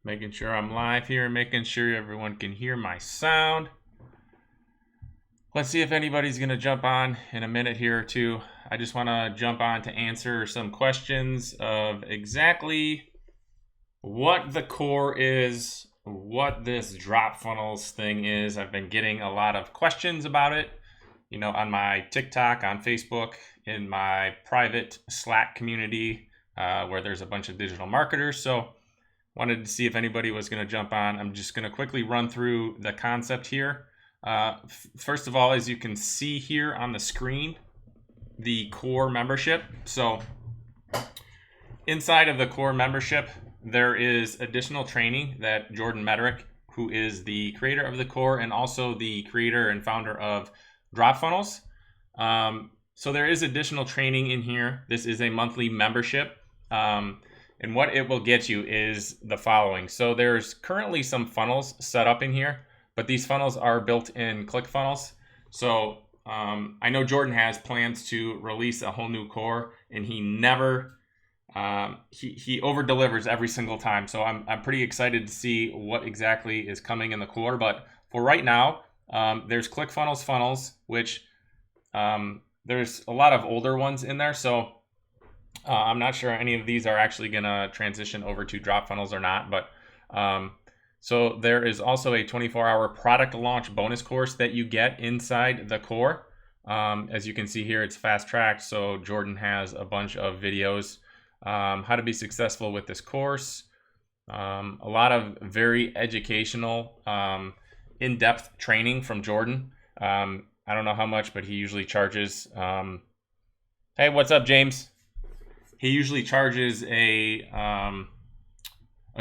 Making sure I'm live here, making sure everyone can hear my sound. Let's see if anybody's going to jump on in a minute here or two. I just want to jump on to answer some questions of exactly what the core is, what this DropFunnels thing is. I've been getting a lot of questions about it, on my TikTok, on Facebook, in my private Slack community, where there's a bunch of digital marketers. So wanted to see if anybody was going to jump on. I'm just going to quickly run through the concept here. First of all, as you can see here on the screen, the core membership. So inside of the core membership, there is additional training that Jordan Medrick, who is the creator of the core and also the creator and founder of DropFunnels. So there is additional training in here. This is a monthly membership. And what it will get you is the following. So there's currently some funnels set up in here, but these funnels are built in ClickFunnels. So I know Jordan has plans to release a whole new core, and he never, he over delivers every single time. So I'm pretty excited to see what exactly is coming in the core. But for right now, there's ClickFunnels funnels, which there's a lot of older ones in there. So I'm not sure any of these are actually going to transition over to DropFunnels or not, but so there is also a 24-hour product launch bonus course that you get inside the core. As you can see here, it's fast-tracked, so Jordan has a bunch of videos how to be successful with this course. A lot of very educational, in-depth training from Jordan. I don't know how much, but he usually charges. Hey, what's up, James? He usually charges a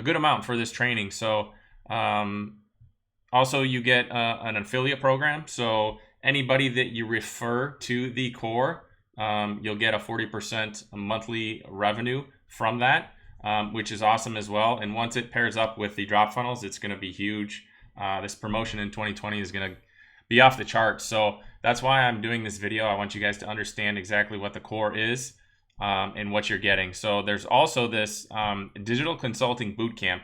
good amount for this training. So also you get an affiliate program. So anybody that you refer to the core, you'll get a 40% monthly revenue from that, which is awesome as well. And once it pairs up with the DropFunnels, it's going to be huge. This promotion in 2020 is going to be off the charts. So that's why I'm doing this video. I want you guys to understand exactly what the core is. And what you're getting. So there's also this digital consulting bootcamp,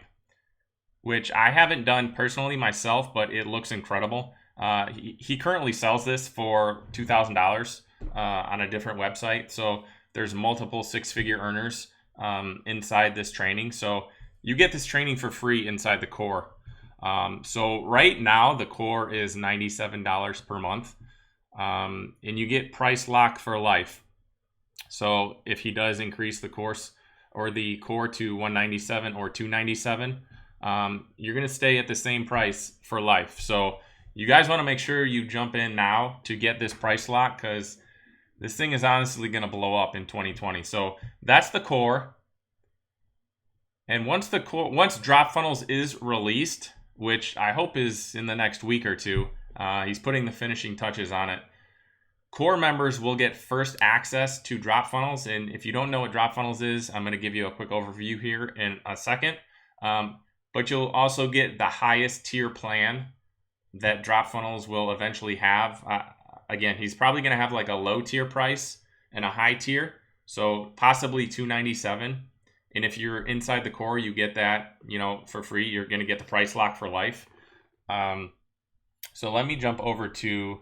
which I haven't done personally myself, but it looks incredible. He currently sells this for $2,000 on a different website. So there's multiple six-figure earners inside this training. So you get this training for free inside the core. So right now the core is $97 per month, and you get price lock for life. So if he does increase the course or the core to $197 or $297, you're going to stay at the same price for life. So you guys want to make sure you jump in now to get this price lock, because this thing is honestly going to blow up in 2020. So that's the core. And once DropFunnels is released, which I hope is in the next week or two, he's putting the finishing touches on it. Core members will get first access to DropFunnels, and if you don't know what DropFunnels is, I'm going to give you a quick overview here in a second. But you'll also get the highest tier plan that DropFunnels will eventually have. Again, he's probably going to have like a low tier price and a high tier, so possibly $297. And if you're inside the core, you get that, for free. You're going to get the price lock for life. So let me jump over to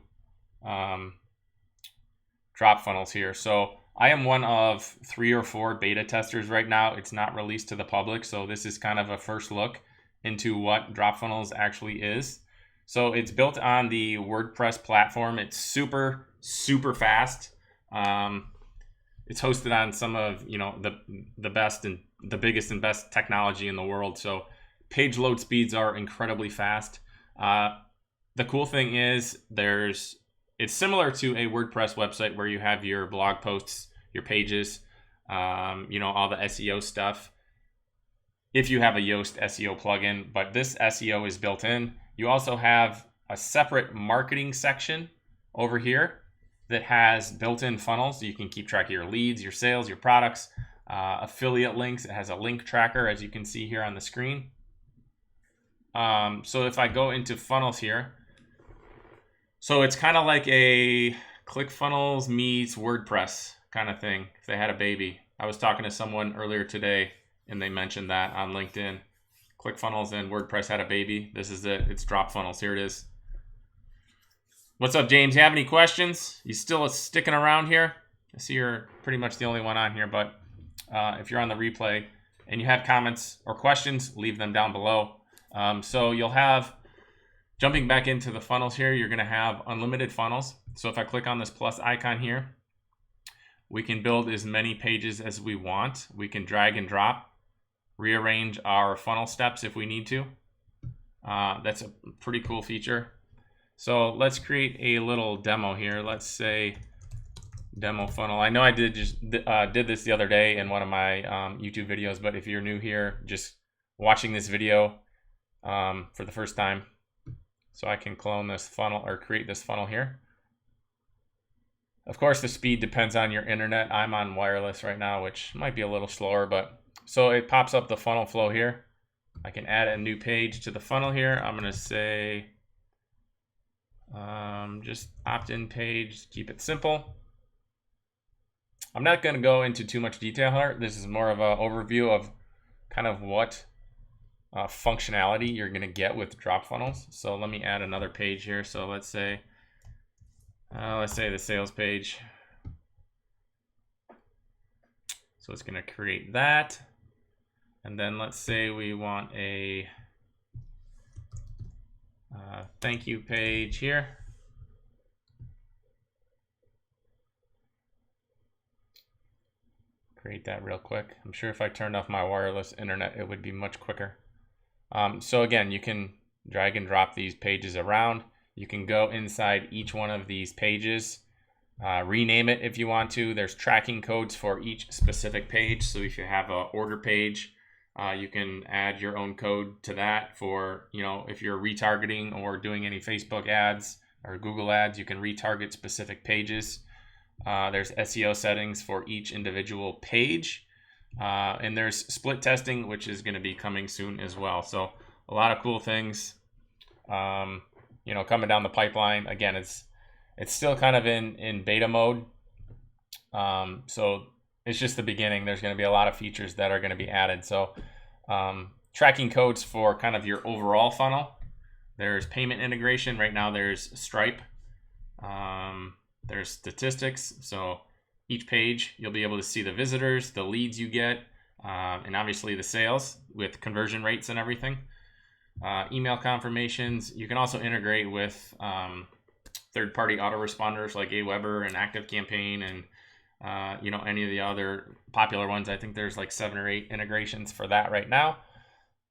DropFunnels here. So I am one of 3 or 4 beta testers right now. It's not released to the public, so this is kind of a first look into what DropFunnels actually is. So it's built on the WordPress platform. It's super, super fast. It's hosted on some of the best and the biggest and best technology in the world. So page load speeds are incredibly fast. The cool thing is it's similar to a WordPress website where you have your blog posts, your pages, all the SEO stuff. If you have a Yoast SEO plugin, but this SEO is built in. You also have a separate marketing section over here that has built-in funnels. You can keep track of your leads, your sales, your products, affiliate links. It has a link tracker, as you can see here on the screen. So if I go into funnels here, so it's kind of like a ClickFunnels meets WordPress kind of thing, if they had a baby. I was talking to someone earlier today and they mentioned that on LinkedIn. ClickFunnels and WordPress had a baby. This is it. It's DropFunnels. Here it is. What's up, James? You have any questions? You still sticking around here? I see you're pretty much the only one on here, but if you're on the replay and you have comments or questions, leave them down below. So you'll have, jumping back into the funnels here, you're going to have unlimited funnels. So if I click on this plus icon here, we can build as many pages as we want. We can drag and drop, rearrange our funnel steps if we need to. That's a pretty cool feature. So let's create a little demo here. Let's say demo funnel. I know I did this the other day in one of my YouTube videos, but if you're new here, just watching this video for the first time, so I can clone this funnel or create this funnel here. Of course, the speed depends on your internet. I'm on wireless right now, which might be a little slower, but so it pops up the funnel flow here. I can add a new page to the funnel here. I'm going to say just opt-in page, keep it simple. I'm not going to go into too much detail here. This is more of an overview of kind of what functionality you're going to get with DropFunnels. So let me add another page here. So let's say the sales page. So it's going to create that. And then let's say we want a thank you page here. Create that real quick. I'm sure if I turned off my wireless internet, it would be much quicker. So again, you can drag and drop these pages around. You can go inside each one of these pages, rename it if you want to. There's tracking codes for each specific page. So if you have an order page, you can add your own code to that for, if you're retargeting or doing any Facebook ads or Google ads, you can retarget specific pages. There's SEO settings for each individual page. And there's split testing, which is going to be coming soon as well. So a lot of cool things, coming down the pipeline. Again, it's still kind of in beta mode. So it's just the beginning. There's going to be a lot of features that are going to be added. So tracking codes for kind of your overall funnel. There's payment integration. Right now there's Stripe. There's statistics. So each page, you'll be able to see the visitors, the leads you get, and obviously the sales with conversion rates and everything. Email confirmations. You can also integrate with third-party autoresponders like Aweber and ActiveCampaign and any of the other popular ones. I think there's like 7 or 8 integrations for that right now.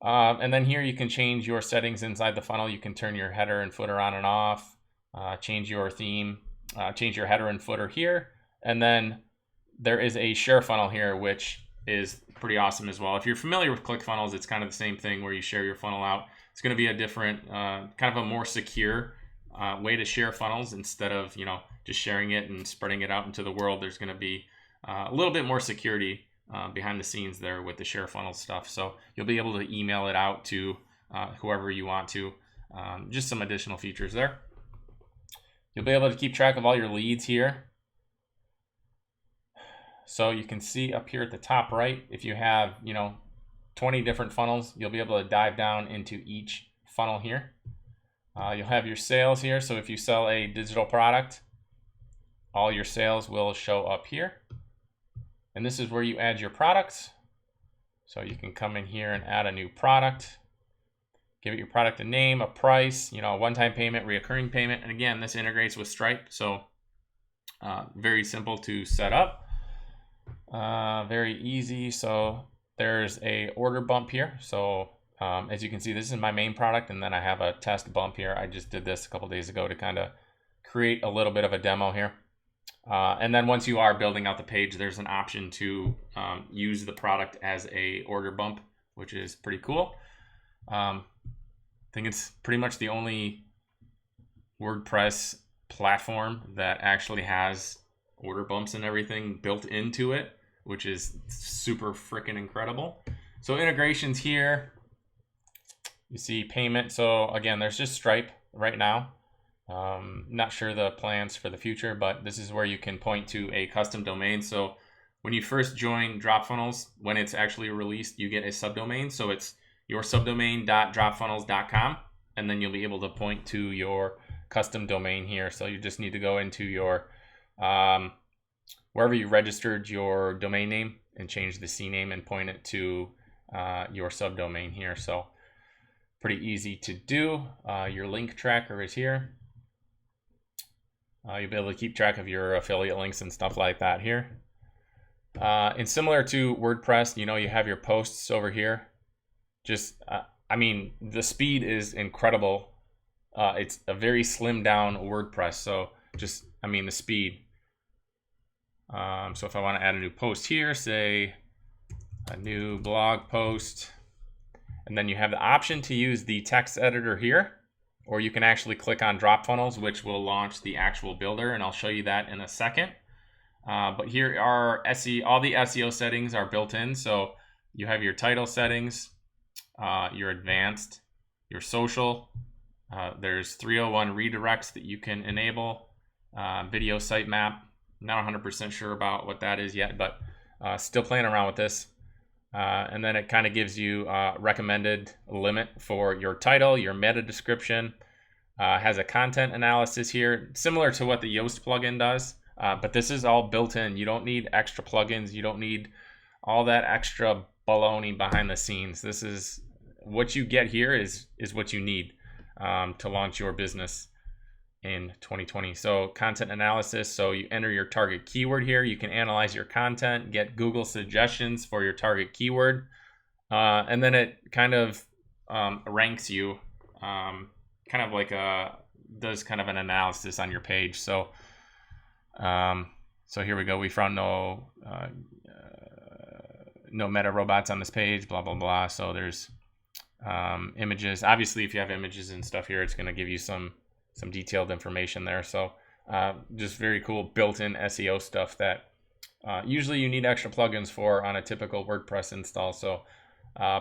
And then here you can change your settings inside the funnel. You can turn your header and footer on and off, change your theme, change your header and footer here. And then there is a share funnel here, which is pretty awesome as well. If you're familiar with ClickFunnels, it's kind of the same thing where you share your funnel out. It's going to be a different, kind of a more secure way to share funnels instead of, just sharing it and spreading it out into the world. There's going to be a little bit more security behind the scenes there with the share funnel stuff. So you'll be able to email it out to whoever you want to. Just some additional features there. You'll be able to keep track of all your leads here. So you can see up here at the top right, if you have, 20 different funnels, you'll be able to dive down into each funnel here. You'll have your sales here. So if you sell a digital product, all your sales will show up here. And this is where you add your products. So you can come in here and add a new product, give it your product a name, a price, a one-time payment, reoccurring payment. And again, this integrates with Stripe. So very simple to set up. Very easy. So there's a order bump here. So as you can see, this is my main product, and then I have a test bump here. I just did this a couple days ago to kind of create a little bit of a demo here. And then once you are building out the page, there's an option to use the product as a order bump, which is pretty cool. I think it's pretty much the only WordPress platform that actually has order bumps and everything built into it, which is super freaking incredible. So integrations here, you see payment. So again, there's just Stripe right now. Not sure the plans for the future, but this is where you can point to a custom domain. So when you first join DropFunnels, when it's actually released, you get a subdomain. So it's, your subdomain.dropfunnels.com, and then you'll be able to point to your custom domain here. So you just need to go into your wherever you registered your domain name and change the CNAME and point it to your subdomain here. So pretty easy to do. Your link tracker is here. You'll be able to keep track of your affiliate links and stuff like that here. And similar to WordPress, you know, you have your posts over here. Just, I mean, the speed is incredible. It's a very slimmed down WordPress. So just, I mean, the speed. So if I want to add a new post here, say a new blog post, and then you have the option to use the text editor here, or you can actually click on DropFunnels, which will launch the actual builder, and I'll show you that in a second. But here are all the SEO settings are built in. So you have your title settings, your advanced, your social. There's 301 redirects that you can enable, video sitemap. Not 100% sure about what that is yet, but still playing around with this. And then it kind of gives you recommended limit for your title, your meta description. Has a content analysis here, similar to what the Yoast plugin does. But this is all built in. You don't need extra plugins. You don't need all that extra baloney behind the scenes. This is what you get here is what you need to launch your business in 2020. So content analysis. So you enter your target keyword here. You can analyze your content, get Google suggestions for your target keyword. And then it kind of ranks you, kind of like does kind of an analysis on your page. So so here we go. We found no meta robots on this page, blah, blah, blah. So there's images. Obviously, if you have images and stuff here, it's going to give you some detailed information there. So just very cool built-in SEO stuff that usually you need extra plugins for on a typical WordPress install. So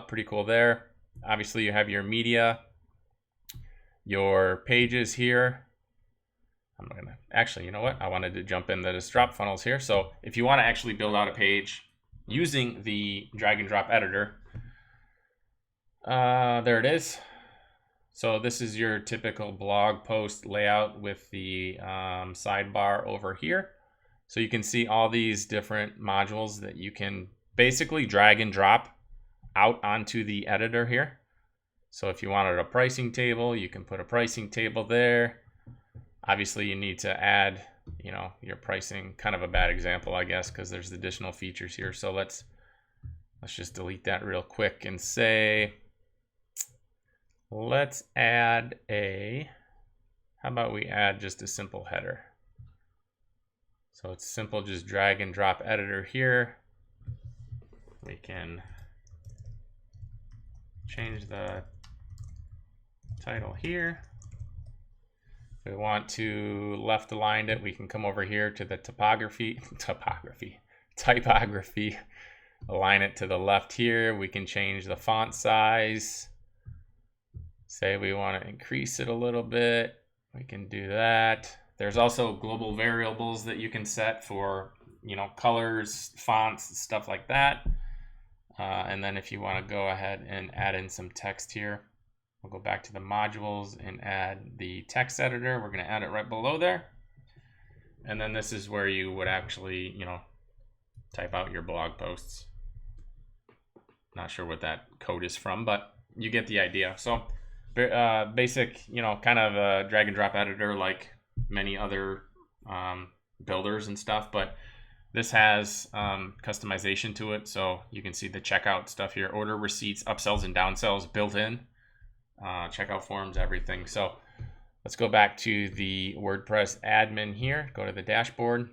pretty cool there. Obviously, you have your media, your pages here. I'm gonna actually, you know what? I wanted to jump into this DropFunnels here. So if you want to actually build out a page using the drag and drop editor, there it is. So this is your typical blog post layout with the sidebar over here. So you can see all these different modules that you can basically drag and drop out onto the editor here. So if you wanted a pricing table, you can put a pricing table there. Obviously, you need to add, you know, your pricing. Kind of a bad example, I guess, because there's additional features here. So let's just delete that real quick and say, let's add how about we add just a simple header? So it's simple, just drag and drop editor here. We can change the title here. If we want to left align it, we can come over here to the typography, align it to the left here. We can change the font size. Say we want to increase it a little bit, we can do that. There's also global variables that you can set for, you know, colors, fonts, stuff like that. And then if you want to go ahead and add in some text here, we'll go back to the modules and add the text editor. We're going to add it right below there. And then this is where you would actually, you know, type out your blog posts. Not sure what that code is from, but you get the idea. So basic, you know, kind of a drag and drop editor like many other builders and stuff, but this has customization to it. So you can see the checkout stuff here, order receipts, upsells and downsells built in, checkout forms, everything. So let's go back to the WordPress admin here, go to the dashboard.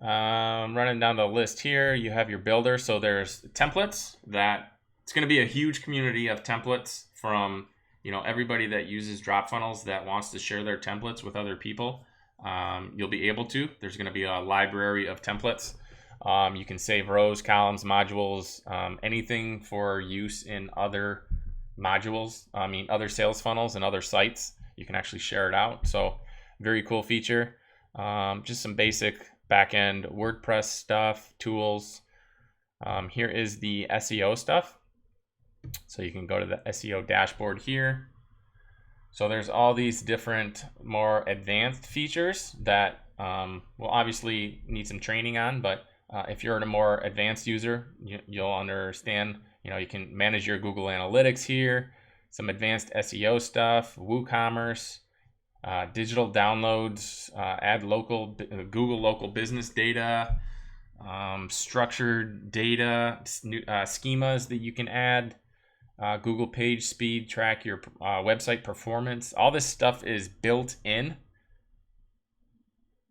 Running down the list here, you have your builder. So there's templates that it's going to be a huge community of templates from, you know, everybody that uses DropFunnels that wants to share their templates with other people. You'll be able to. There's going to be a library of templates. You can save rows, columns, modules, anything for use in other modules. I mean, other sales funnels and other sites. You can actually share it out. So very cool feature. Just some basic backend WordPress stuff, tools. Here is the SEO stuff. So you can go to the SEO dashboard here. So there's all these different more advanced features that will obviously need some training on, but if you're a more advanced user, you'll understand, you can manage your Google Analytics here, some advanced SEO stuff, WooCommerce, digital downloads, add Google local business data, structured data, schemas that you can add, Google page speed, track your website performance. All this stuff is built in,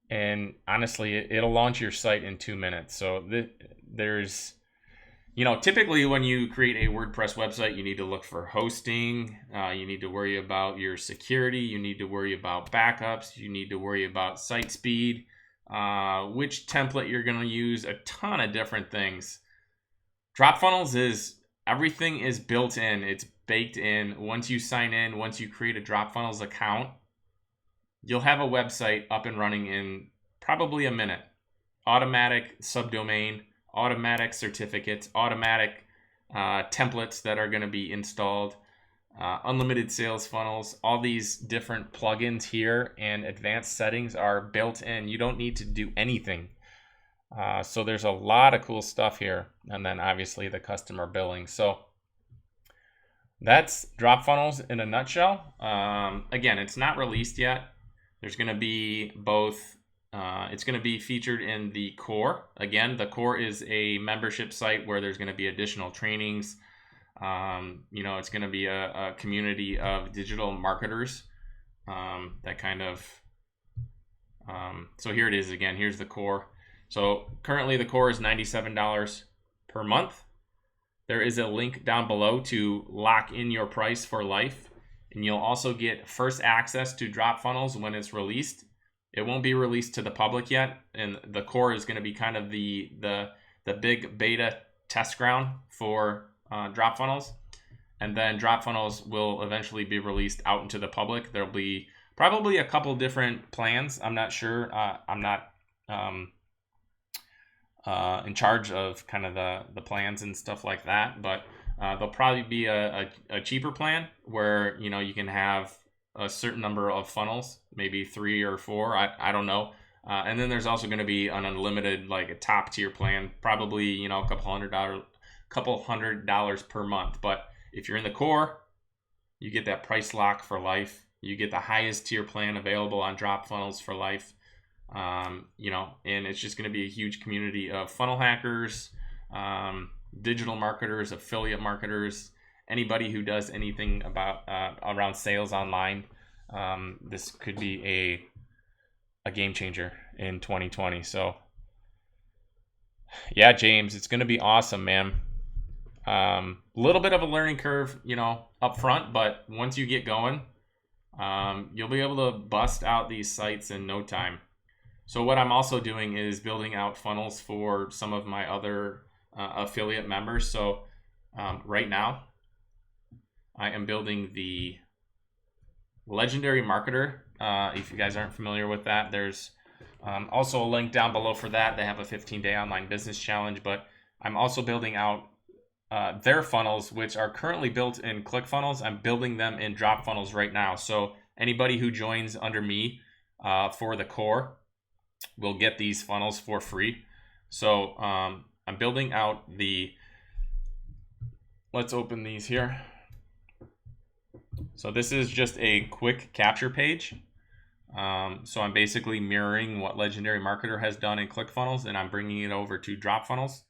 and honestly, it'll launch your site in 2 minutes. So there's, typically when you create a WordPress website, you need to look for hosting, you need to worry about your security, you need to worry about backups, you need to worry about site speed, which template you're going to use, a ton of different things. DropFunnels is, everything is built in, it's baked in. Once you sign in, once you create a DropFunnels account, you'll have a website up and running in probably a minute. Automatic subdomain, automatic certificates, automatic templates that are going to be installed, unlimited sales funnels, all these different plugins here and advanced settings are built in. You don't need to do anything. So there's a lot of cool stuff here. And then obviously the customer billing. So that's DropFunnels in a nutshell. Again, it's not released yet. There's going to be both. It's going to be featured in the core. Again, the core is a membership site where there's going to be additional trainings. It's going to be a community of digital marketers that kind of. So here it is again. Here's the core. So currently the core is $97 per month. There is a link down below to lock in your price for life. And you'll also get first access to DropFunnels when it's released. It won't be released to the public yet. And the core is going to be kind of the big beta test ground for DropFunnels. And then DropFunnels will eventually be released out into the public. There'll be probably a couple different plans. I'm not sure. I'm not in charge of kind of the plans and stuff like that. But there'll probably be a cheaper plan where, you can have a certain number of funnels, maybe 3 or 4. I don't know. And then there's also going to be an unlimited, like a top tier plan, probably, a couple $100 per month. But if you're in the core, you get that price lock for life. You get the highest tier plan available on DropFunnels for life. And it's just going to be a huge community of funnel hackers, digital marketers, affiliate marketers, anybody who does anything about around sales online. This could be a game changer in 2020. So yeah, James, it's going to be awesome, man. A little bit of a learning curve, up front, but once you get going, you'll be able to bust out these sites in no time. So what I'm also doing is building out funnels for some of my other affiliate members. So right now, I am building the Legendary Marketer. If you guys aren't familiar with that, there's also a link down below for that. They have a 15-day online business challenge, but I'm also building out their funnels, which are currently built in ClickFunnels. I'm building them in DropFunnels right now. So anybody who joins under me for the core will get these funnels for free. So I'm building out let's open these here. So this is just a quick capture page. So I'm basically mirroring what Legendary Marketer has done in ClickFunnels, and I'm bringing it over to DropFunnels.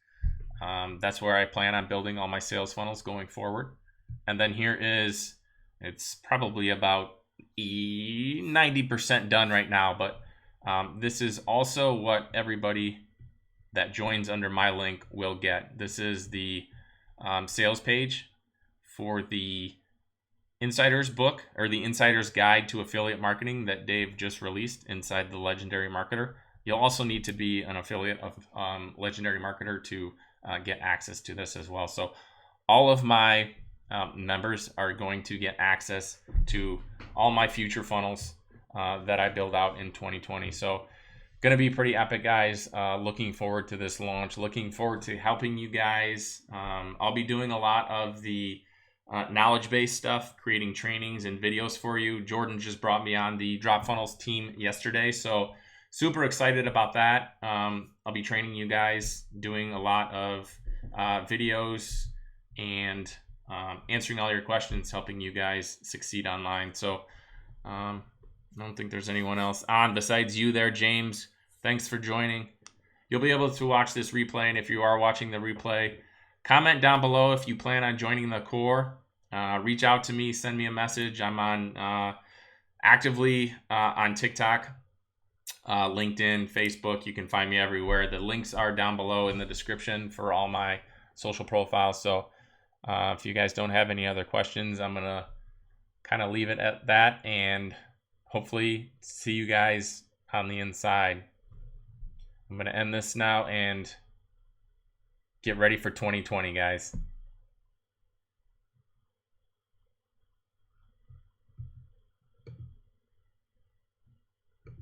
That's where I plan on building all my sales funnels going forward. And then here it's probably about 90% done right now, but this is also what everybody that joins under my link will get. This is the sales page for the Insider's book, or the Insider's Guide to Affiliate Marketing that Dave just released inside the Legendary Marketer. You'll also need to be an affiliate of Legendary Marketer to get access to this as well. So all of my members are going to get access to all my future funnels that I build out in 2020. So Gonna be pretty epic, guys. Looking forward to this launch. Looking forward to helping you guys. I'll be doing a lot of the knowledge-based stuff, creating trainings and videos for you. Jordan just brought me on the DropFunnels team yesterday, so super excited about that. I'll be training you guys, doing a lot of videos and answering all your questions, helping you guys succeed online. So I don't think there's anyone else on besides you there, James. Thanks for joining. You'll be able to watch this replay, and if you are watching the replay, comment down below if you plan on joining the core. Reach out to me, send me a message. I'm on actively on TikTok, LinkedIn, Facebook. You can find me everywhere. The links are down below in the description for all my social profiles. So if you guys don't have any other questions, I'm going to kind of leave it at that and hopefully see you guys on the inside. I'm going to end this now and get ready for 2020, guys.